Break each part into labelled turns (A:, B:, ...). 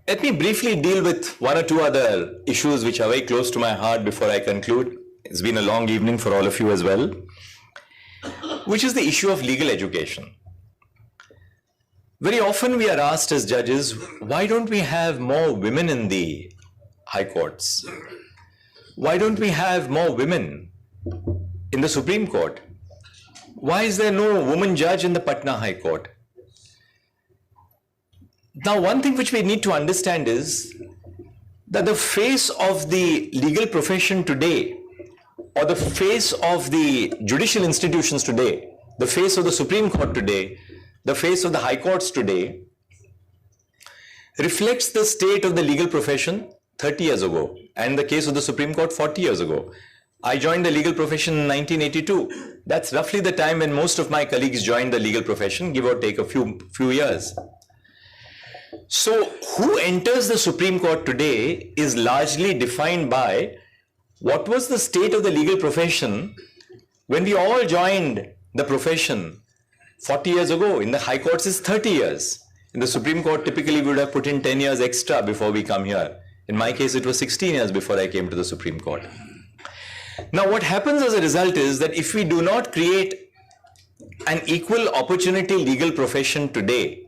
A: Let me briefly deal with one or two other issues which are very close to my heart before I conclude. It's been a long evening for all of you as well, which is the issue of legal education. Very often we are asked as judges, why don't we have more women in the high courts? Why don't we have more women in the Supreme Court? Why is there no woman judge in the Patna High Court? Now, one thing which we need to understand is that the face of the legal profession today, or the face of the judicial institutions today, the face of the Supreme Court today, the face of the high courts today, reflects the state of the legal profession 30 years ago, and in the case of the Supreme Court 40 years ago. I joined the legal profession in 1982. That's roughly the time when most of my colleagues joined the legal profession, give or take a few years. So who enters the Supreme Court today is largely defined by what was the state of the legal profession when we all joined the profession 40 years ago. In the high courts is 30 years. In the Supreme Court, typically we would have put in 10 years extra before we come here. In my case, it was 16 years before I came to the Supreme Court. Now, what happens as a result is that if we do not create an equal opportunity legal profession today,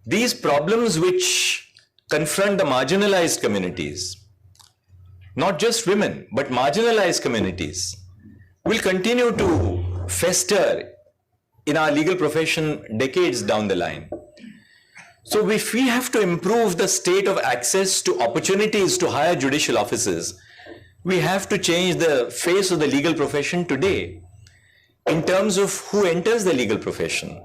A: these problems which confront the marginalized communities, not just women, but marginalized communities, will continue to fester in our legal profession decades down the line. So if we have to improve the state of access to opportunities to higher judicial offices, we have to change the face of the legal profession today in terms of who enters the legal profession.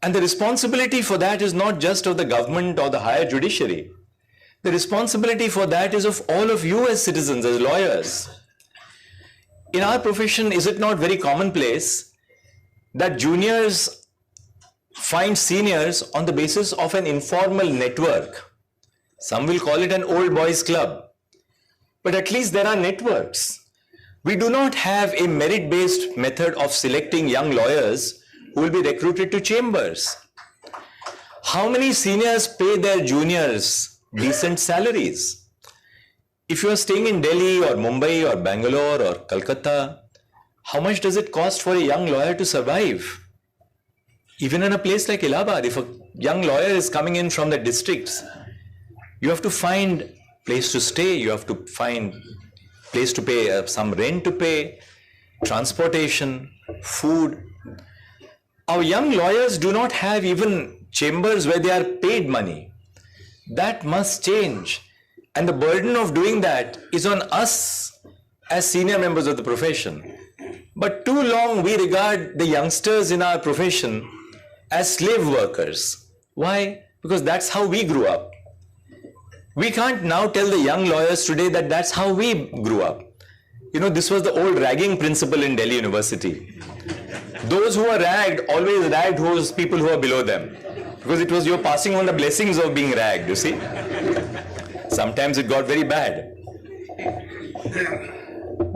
A: And the responsibility for that is not just of the government or the higher judiciary. The responsibility for that is of all of you as citizens, as lawyers. In our profession, is it not very commonplace that juniors find seniors on the basis of an informal network? Some will call it an old boys club, but at least there are networks. We do not have a merit-based method of selecting young lawyers who will be recruited to chambers. How many seniors pay their juniors decent salaries? If you are staying in Delhi or Mumbai or Bangalore or Calcutta, how much does it cost for a young lawyer to survive? Even in a place like Allahabad, if a young lawyer is coming in from the districts, you have to find place to stay, you have to find place to pay, some rent to pay, transportation, food. Our young lawyers do not have even chambers where they are paid money. That must change. And the burden of doing that is on us as senior members of the profession. But too long we regard the youngsters in our profession as slave workers. Why? Because that's how we grew up. We can't now tell the young lawyers today that that's how we grew up. You know, this was the old ragging principle in Delhi University. Those who are ragged always ragged those people who are below them, because it was you're passing on the blessings of being ragged, you see. Sometimes it got very bad.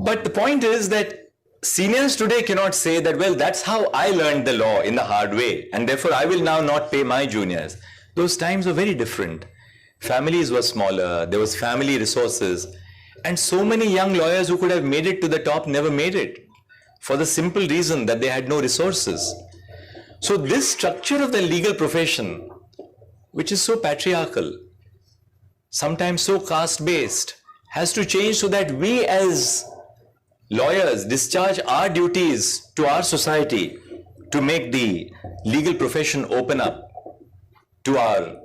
A: But the point is that seniors today cannot say that, well, that's how I learned the law in the hard way, and therefore I will now not pay my juniors. Those times were very different. Families were smaller, there was family resources, and so many young lawyers who could have made it to the top never made it, for the simple reason that they had no resources. So this structure of the legal profession, which is so patriarchal, sometimes so caste-based, has to change so that we as lawyers discharge our duties to our society to make the legal profession open up to our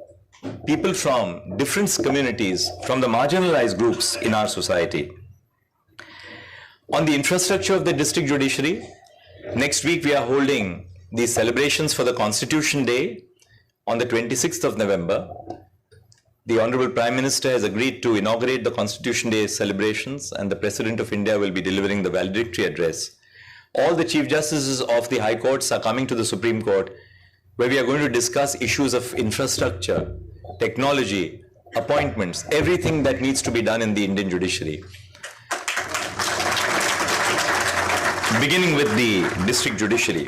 A: people from different communities, from the marginalized groups in our society. On the infrastructure of the district judiciary, next week we are holding the celebrations for the Constitution Day on the 26th of November. The Honorable Prime Minister has agreed to inaugurate the Constitution Day celebrations, and the President of India will be delivering the valedictory address. All the Chief Justices of the High Courts are coming to the Supreme Court, where we are going to discuss issues of infrastructure, technology, appointments, everything that needs to be done in the Indian judiciary. Beginning with the district judiciary.